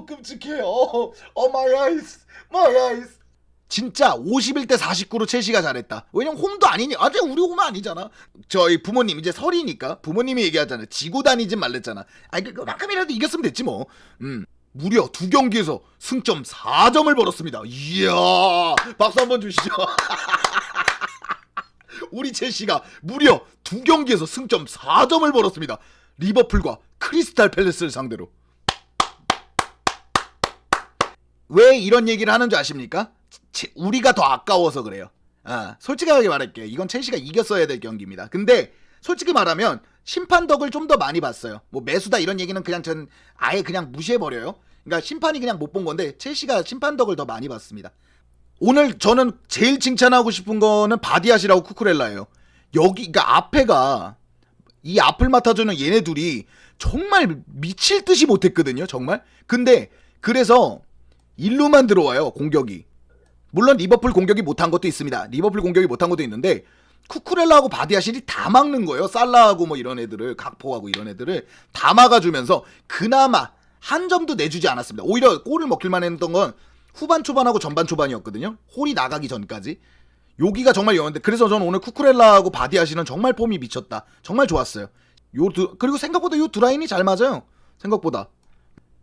끔찍해. my eyes, my eyes. 진짜 51대 49로 첼시가 잘했다. 왜냐면 홈도 아니니. 아직 우리 홈은 아니잖아. 저희 부모님 이제 설이니까 부모님이 얘기하잖아요. 지고 다니지 말랬잖아. 아니 그만큼이라도 이겼으면 됐지 뭐. 무려 2경기에서 승점 4점을 벌었습니다. 이야, 박수 한번 주시죠. 우리 첼시가 무려 2경기에서 승점 4점을 벌었습니다. 리버풀과 크리스탈 팰리스를 상대로. 왜 이런 얘기를 하는 줄 아십니까? 우리가 더 아까워서 그래요. 솔직하게 말할게요. 이건 첼시가 이겼어야 될 경기입니다. 근데 솔직히 말하면 심판 덕을 좀 더 많이 봤어요. 뭐 매수다 이런 얘기는 그냥 전 아예 그냥 무시해버려요. 그러니까 심판이 그냥 못 본 건데 첼시가 심판 덕을 더 많이 봤습니다. 오늘 저는 제일 칭찬하고 싶은 거는 바디아시라고 쿠쿠렐라예요. 여기 그러니까 앞에가 이 앞을 맡아주는 얘네 둘이 정말 미칠 듯이 못했거든요. 정말. 근데 그래서 일루만 들어와요. 공격이. 물론 리버풀 공격이 못한 것도 있습니다. 리버풀 공격이 못한 것도 있는데 쿠쿠렐라하고 바디아실이 다 막는 거예요. 살라하고 뭐 이런 애들을, 각포하고 이런 애들을 다 막아주면서 그나마 한 점도 내주지 않았습니다. 오히려 골을 먹힐만 했던 건 후반 초반하고 전반 초반이었거든요. 홀이 나가기 전까지. 여기가 정말 영한데 그래서 저는 오늘 쿠쿠렐라하고 바디아실은 정말 폼이 미쳤다. 정말 좋았어요. 그리고 생각보다 요 두 라인이 잘 맞아요. 생각보다.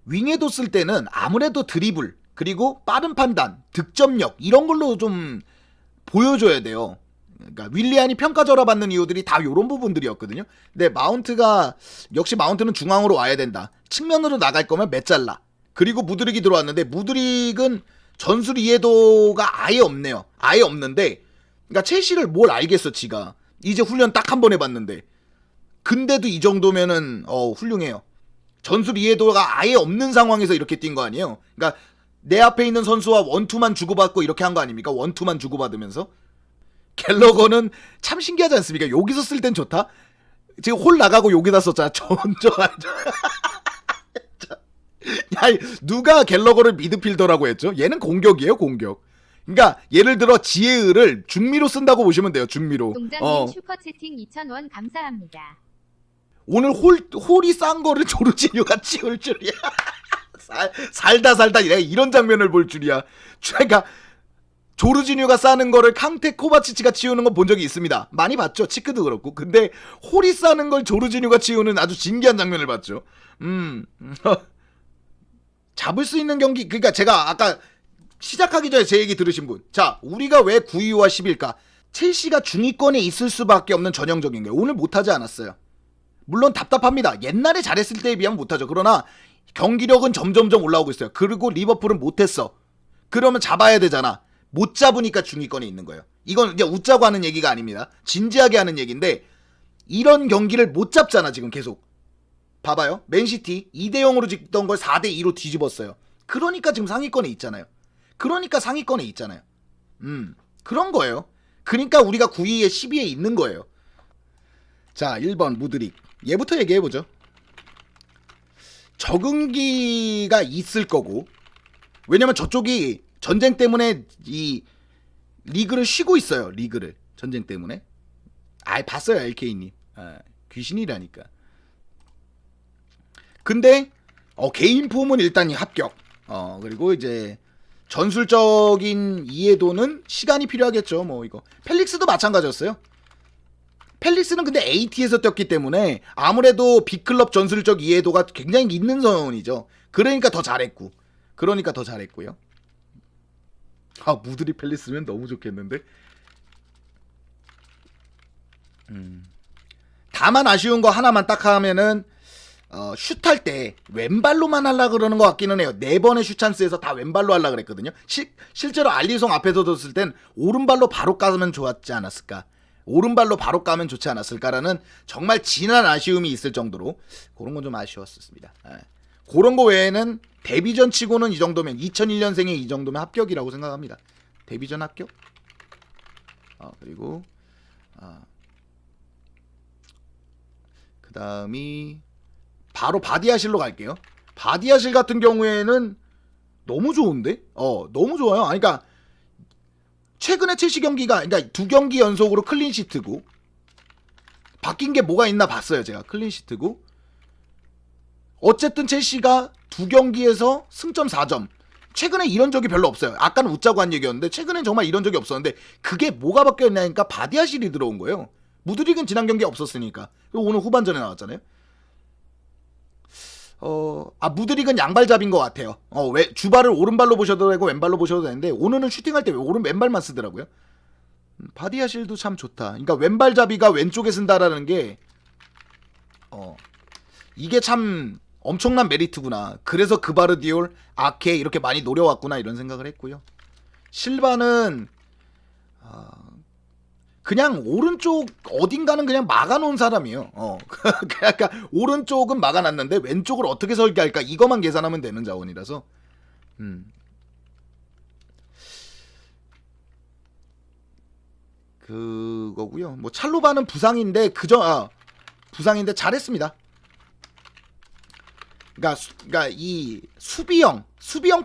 윙에도 쓸 때는 아무래도 드리블 그리고 빠른 판단, 득점력 이런 걸로 좀 보여줘야 돼요. 그러니까 윌리안이 평가절하 받는 이유들이 다 이런 부분들이었거든요. 근데 마운트가 역시 마운트는 중앙으로 와야 된다. 측면으로 나갈 거면 메잘라. 그리고 무드릭이 들어왔는데 무드릭은 전술 이해도가 아예 없네요. 아예 없는데 그러니까 첼시를 뭘 알겠어 지가. 이제 훈련 딱 한 번 해봤는데 근데도 이 정도면은 훌륭해요. 전술 이해도가 아예 없는 상황에서 이렇게 뛴 거 아니에요. 그러니까 내 앞에 있는 선수와 원투만 주고받고 이렇게 한 거 아닙니까? 원투만 주고받으면서. 갤러거는 참 신기하지 않습니까? 여기서 쓸 땐 좋다? 지금 홀 나가고 여기다 썼잖아. 야, 누가 갤러거를 미드필더라고 했죠? 얘는 공격이에요, 공격. 그러니까 예를 들어 지혜을을 중미로 쓴다고 보시면 돼요, 중미로. 동장님 슈퍼채팅 2,000원 감사합니다. 오늘 홀이 싼 거를 조르지뉴가 치울 줄이야. 살다 이런 장면을 볼 줄이야. 그러니까 조르지뉴가 싸는 거를 캉테 코바치치가 치우는 건 본 적이 있습니다. 많이 봤죠. 치크도 그렇고. 근데 홀이 싸는 걸 조르지뉴가 치우는 아주 신기한 장면을 봤죠. 잡을 수 있는 경기. 그러니까 제가 아까 시작하기 전에 제 얘기 들으신 분. 자, 우리가 왜 9위와 10위일까? 첼시가 중위권에 있을 수밖에 없는 전형적인 거예요. 오늘 못하지 않았어요. 물론 답답합니다. 옛날에 잘했을 때에 비하면 못하죠. 그러나 경기력은 점점점 올라오고 있어요. 그리고 리버풀은 못했어. 그러면 잡아야 되잖아. 못 잡으니까 중위권에 있는 거예요. 이건 이제 웃자고 하는 얘기가 아닙니다. 진지하게 하는 얘기인데 이런 경기를 못 잡잖아 지금 계속. 봐봐요. 맨시티 2대0으로 찍던 걸 4대2로 뒤집었어요. 그러니까 지금 상위권에 있잖아요. 그러니까 상위권에 있잖아요. 그런 거예요. 그러니까 우리가 9위에 10위에 있는 거예요. 자, 1번 무드릭. 얘부터 얘기해보죠. 적응기가 있을 거고 왜냐면 저쪽이 전쟁 때문에 이 리그를 쉬고 있어요. 리그를 전쟁 때문에. 봤어요 LK님. 귀신이라니까. 근데 개인 폼은 일단 합격. 그리고 이제 전술적인 이해도는 시간이 필요하겠죠. 뭐 이거 펠릭스도 마찬가지였어요. 펠릭스는 근데 AT에서 뛰었기 때문에 아무래도 B클럽 전술적 이해도가 굉장히 있는 선이죠. 그러니까 더 잘했고요. 무드릭 펠릭스면 너무 좋겠는데. 다만 아쉬운 거 하나만 딱 하면은 슛할 때 왼발로만 하려고 그러는 것 같기는 해요. 4번의 슛 찬스에서 다 왼발로 하려고 그랬거든요. 실제로 알리송 앞에서 뒀을 땐 오른발로 바로 까면 좋았지 않았을까. 오른발로 바로 까면 좋지 않았을까라는 정말 진한 아쉬움이 있을 정도로 그런 건 좀 아쉬웠습니다. 그런 거 외에는 데뷔전 치고는 이 정도면 2001년생에 이 정도면 합격이라고 생각합니다. 데뷔전 합격. 그리고 그 다음이 바로 바디아실로 갈게요. 바디아실 같은 경우에는 너무 좋은데? 너무 좋아요. 그러니까 최근에 첼시 경기가 그러니까 2경기 연속으로 클린시트고 바뀐 게 뭐가 있나 봤어요. 제가 클린시트고 어쨌든 첼시가 두 경기에서 승점 4점. 최근에 이런 적이 별로 없어요. 아까는 웃자고 한 얘기였는데 최근엔 정말 이런 적이 없었는데 그게 뭐가 바뀌었냐니까 바디아실이 들어온 거예요. 무드릭은 지난 경기에 없었으니까. 그리고 오늘 후반전에 나왔잖아요. 무드릭은 양발잡인 것 같아요. 왜 주발을 오른발로 보셔도 되고 왼발로 보셔도 되는데 오늘은 슈팅할 때 왼발만 쓰더라고요. 바디아실도 참 좋다. 그러니까 왼발잡이가 왼쪽에 쓴다라는 게 이게 참 엄청난 메리트구나. 그래서 그바르디올, 아케 이렇게 많이 노려왔구나 이런 생각을 했고요. 실바는 그냥 오른쪽 어딘가는 그냥 막아놓은 사람이에요. 그러니까 오른쪽은 막아놨는데 왼쪽을 어떻게 설계할까 이것만 계산하면 되는 자원이라서. 그거고요. 뭐 찰로바는 부상인데 부상인데 잘했습니다. 그러니까 이 수비형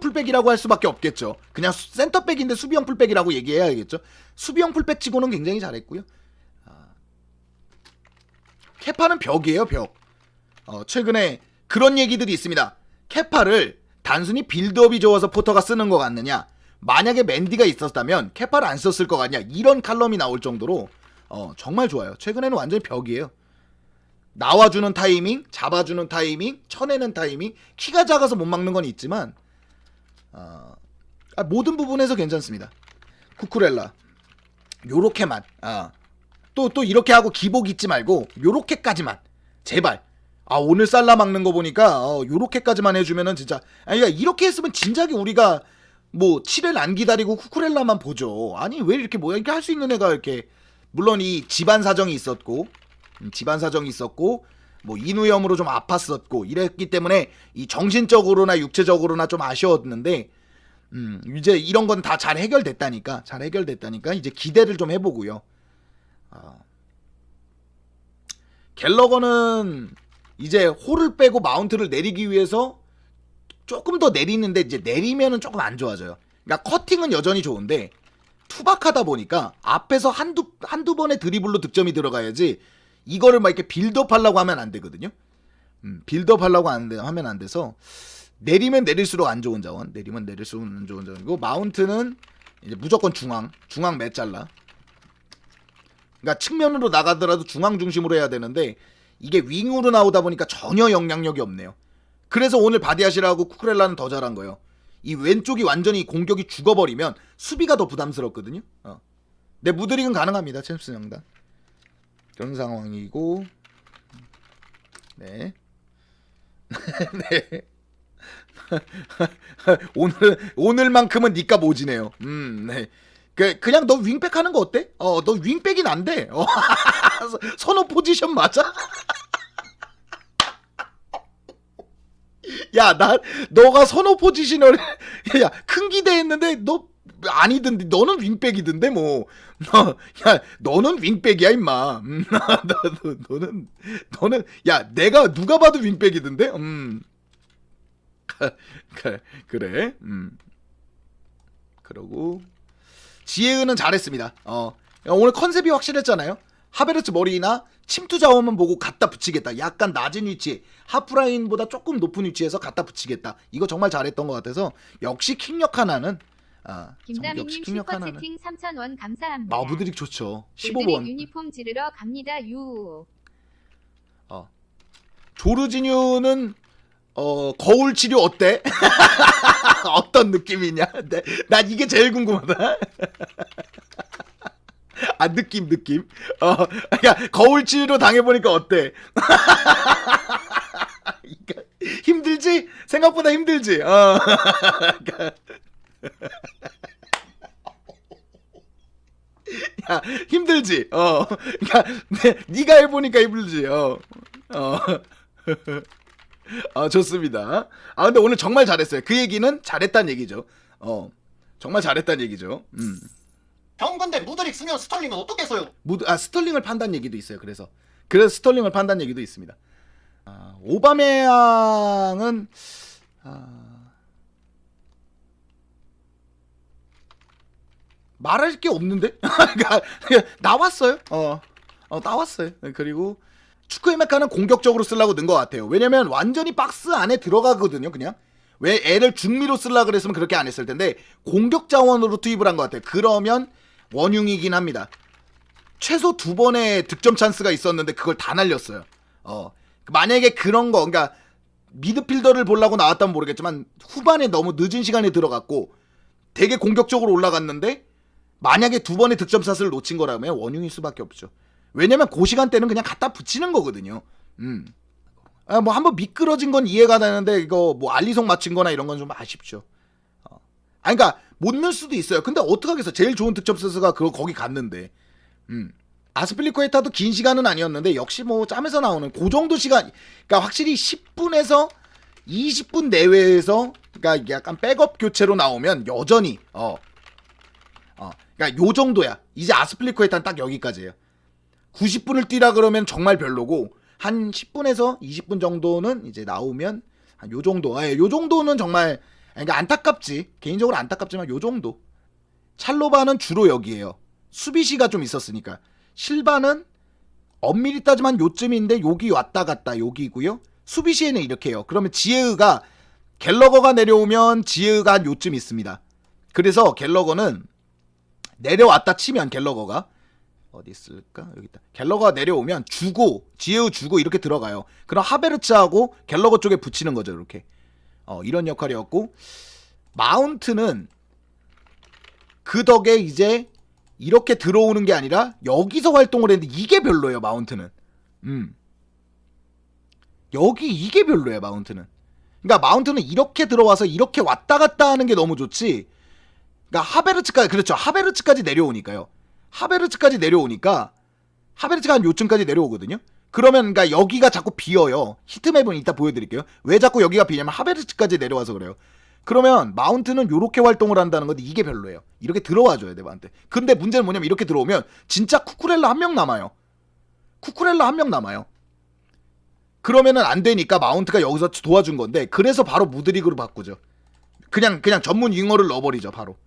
풀백이라고 할 수밖에 없겠죠. 그냥 센터백인데 수비형 풀백이라고 얘기해야겠죠. 수비형 풀백치고는 굉장히 잘했고요. 케파는 벽이에요, 벽. 최근에 그런 얘기들이 있습니다. 케파를 단순히 빌드업이 좋아서 포터가 쓰는 것 같느냐, 만약에 맨디가 있었다면 케파를 안 썼을 것 같냐, 이런 칼럼이 나올 정도로 정말 좋아요. 최근에는 완전히 벽이에요. 나와주는 타이밍, 잡아주는 타이밍, 쳐내는 타이밍, 키가 작아서 못 막는 건 있지만 모든 부분에서 괜찮습니다. 쿠쿠렐라 요렇게만 또 이렇게 하고 기복 잊지 말고 요렇게까지만 제발. 오늘 살라 막는 거 보니까 요렇게까지만 해주면은 진짜 그러니까 이렇게 했으면 진작에 우리가 뭐 7일 안 기다리고 쿠쿠렐라만 보죠. 아니 왜 이렇게 이렇게 할 수 있는 애가 이렇게. 물론 이 집안 사정이 있었고 뭐 인후염으로 좀 아팠었고 이랬기 때문에 이 정신적으로나 육체적으로나 좀 아쉬웠는데 이제 이런 건 다 잘 해결됐다니까 이제 기대를 좀 해보고요. 갤러거는 이제 홀을 빼고 마운트를 내리기 위해서 조금 더 내리는데 이제 내리면은 조금 안 좋아져요. 그러니까 커팅은 여전히 좋은데 투박하다 보니까 앞에서 한두 번의 드리블로 득점이 들어가야지 이거를 막 이렇게 빌드업 하려고 하면 안 되거든요. 빌드업 하려고 하면 안 돼서 내리면 내릴수록 안 좋은 자원, 내리면 내릴수록 안 좋은 자원이고 마운트는 이제 무조건 중앙 매 잘라. 그러니까 측면으로 나가더라도 중앙 중심으로 해야 되는데 이게 윙으로 나오다 보니까 전혀 영향력이 없네요. 그래서 오늘 바디아시라고 쿠쿠렐라는 더 잘한 거예요. 이 왼쪽이 완전히 공격이 죽어버리면 수비가 더 부담스럽거든요. 네, 무드릭은 가능합니다. 챔스 영단 그런 상황이고. 네. 네. 오늘만큼은 니가 모지네요. 네. 그냥 너 윙백 하는 거 어때? 너 윙백이 난데. 선호 포지션 맞아? 야, 너가 선호 포지션을 야, 큰 기대했는데 너 아니던데. 너는 윙백이던데 뭐. 야, 너는 윙백이야 임마. 너는 야, 내가 누가 봐도 윙백이던데. 그래. 그러고 지혜은은 잘했습니다. 오늘 컨셉이 확실했잖아요. 하베르츠 머리나 침투 자원만 보고 갖다 붙이겠다. 약간 낮은 위치, 하프라인보다 조금 높은 위치에서 갖다 붙이겠다. 이거 정말 잘했던 것 같아서 역시 킹력 하나는 김다미님 슈퍼채팅 3,000원 감사합니다. 무드릭 좋죠. 무드릭 15번. 유니폼 지르러 갑니다. 유. 조르지뉴는 거울 치료 어때? 어떤 느낌이냐? 난 이게 제일 궁금하다. 느낌. 그러니까 거울 치료 당해보니까 어때? 힘들지? 생각보다 힘들지? 그러니까 야, 힘들지? 그러니까 네가 해보니까 힘들지? 좋습니다. 근데 오늘 정말 잘했어요. 그 얘기는 잘했다는 얘기죠. 정말 잘했다는 얘기죠. 형 근데 무드릭 쓰면 스털링은 어떻게 써요? 스털링을 판다는 얘기도 있어요. 그래서 스털링을 판다는 얘기도 있습니다. 오바메양은 말할 게 없는데? 그러니까 나왔어요. 나왔어요. 그리고 축구의 메카는 공격적으로 쓰려고 는 것 같아요. 왜냐면 완전히 박스 안에 들어가거든요. 그냥 왜 애를 중미로 쓰려고 그랬으면 그렇게 안 했을 텐데 공격 자원으로 투입을 한 것 같아요. 그러면 원흉이긴 합니다. 최소 2번의 득점 찬스가 있었는데 그걸 다 날렸어요. 만약에 그런 거, 그러니까 미드필더를 보려고 나왔다면 모르겠지만 후반에 너무 늦은 시간에 들어갔고 되게 공격적으로 올라갔는데 만약에 2번의 득점 찬스를 놓친 거라면 원흉일 수밖에 없죠. 왜냐면 그 시간대는 그냥 갖다 붙이는 거거든요. 뭐 한번 미끄러진 건 이해가 되는데 이거 뭐 알리송 맞춘 거나 이런 건 좀 아쉽죠. 그러니까 못 넣을 수도 있어요. 근데 어떡하겠어. 제일 좋은 득점 선수가 거기 갔는데. 아스필리쿠에타도 긴 시간은 아니었는데 역시 뭐 짬에서 나오는 그 정도 시간, 그러니까 확실히 10분에서 20분 내외에서 그러니까 약간 백업 교체로 나오면 여전히 그러니까 요 정도야. 이제 아스필리쿠에타는 딱 여기까지예요. 90분을 뛰라 그러면 정말 별로고 한 10분에서 20분 정도는 이제 나오면 한 요 정도. 요 정도는 정말 그러니까 안타깝지. 개인적으로 안타깝지만 요 정도. 찰로바는 주로 여기에요. 수비시가 좀 있었으니까. 실바는 엄밀히 따지면 요쯤인데 여기 왔다 갔다 여기고요. 수비시에는 이렇게 해요. 그러면 지에으가 갤러거가 내려오면 지에으가 한 요쯤 있습니다. 그래서 갤러거는 내려왔다 치면 갤러거가 어디 있을까? 여기 있다. 갤러거가 내려오면 주고 지에우 주고 이렇게 들어가요. 그럼 하베르츠하고 갤러거 쪽에 붙이는 거죠. 이렇게. 이런 역할이었고 마운트는 그 덕에 이제 이렇게 들어오는 게 아니라 여기서 활동을 했는데 이게 별로예요. 마운트는. 여기 이게 별로예요. 마운트는. 그러니까 마운트는 이렇게 들어와서 이렇게 왔다 갔다 하는 게 너무 좋지. 그러니까 하베르츠까지, 그렇죠. 하베르츠까지 내려오니까요. 하베르츠까지 내려오니까 하베르츠가 한 요쯤까지 내려오거든요. 그러면 그러니까 여기가 자꾸 비어요. 히트맵은 이따 보여드릴게요. 왜 자꾸 여기가 비냐면 하베르츠까지 내려와서 그래요. 그러면 마운트는 요렇게 활동을 한다는 건데 이게 별로예요. 이렇게 들어와줘야 돼 마운트. 근데 문제는 뭐냐면 이렇게 들어오면 진짜 쿠쿠렐라 한 명 남아요. 쿠쿠렐라 한 명 남아요. 그러면은 안 되니까 마운트가 여기서 도와준 건데 그래서 바로 무드릭으로 바꾸죠. 그냥 전문 윙어를 넣어버리죠 바로.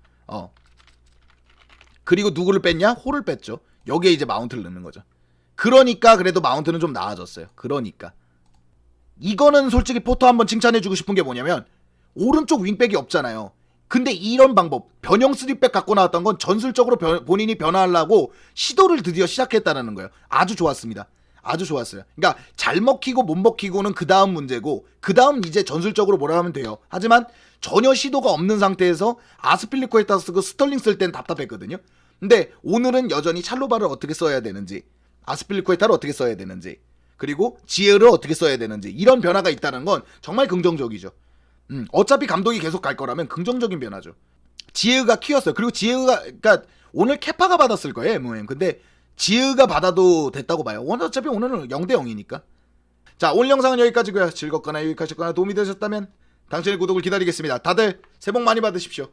그리고 누구를 뺐냐? 홀을 뺐죠. 여기에 이제 마운트를 넣는 거죠. 그러니까 그래도 마운트는 좀 나아졌어요. 그러니까 이거는 솔직히 포터 한번 칭찬해주고 싶은 게 뭐냐면 오른쪽 윙백이 없잖아요. 근데 이런 방법, 변형 3백 갖고 나왔던 건 전술적으로 본인이 변화하려고 시도를 드디어 시작했다는 거예요. 아주 좋았습니다. 아주 좋았어요. 그러니까 잘 먹히고 못 먹히고는 그 다음 문제고 그 다음 이제 전술적으로 뭐라 하면 돼요. 하지만 전혀 시도가 없는 상태에서 아스필리쿠에타 쓰고 스털링 쓸 땐 답답했거든요. 근데 오늘은 여전히 찰로바를 어떻게 써야 되는지, 아스필리쿠에타를 어떻게 써야 되는지, 그리고 지에를 어떻게 써야 되는지 이런 변화가 있다는 건 정말 긍정적이죠. 어차피 감독이 계속 갈 거라면 긍정적인 변화죠. 지에가 키웠어요. 그리고 지에가 그러니까 오늘 케파가 받았을 거예요. MM. 근데 지에가 받아도 됐다고 봐요. 어차피 오늘은 0대 0이니까. 자, 오늘 영상은 여기까지고요. 즐겁거나 유익하셨거나 도움이 되셨다면 당신의 구독을 기다리겠습니다. 다들 새해 복 많이 받으십시오.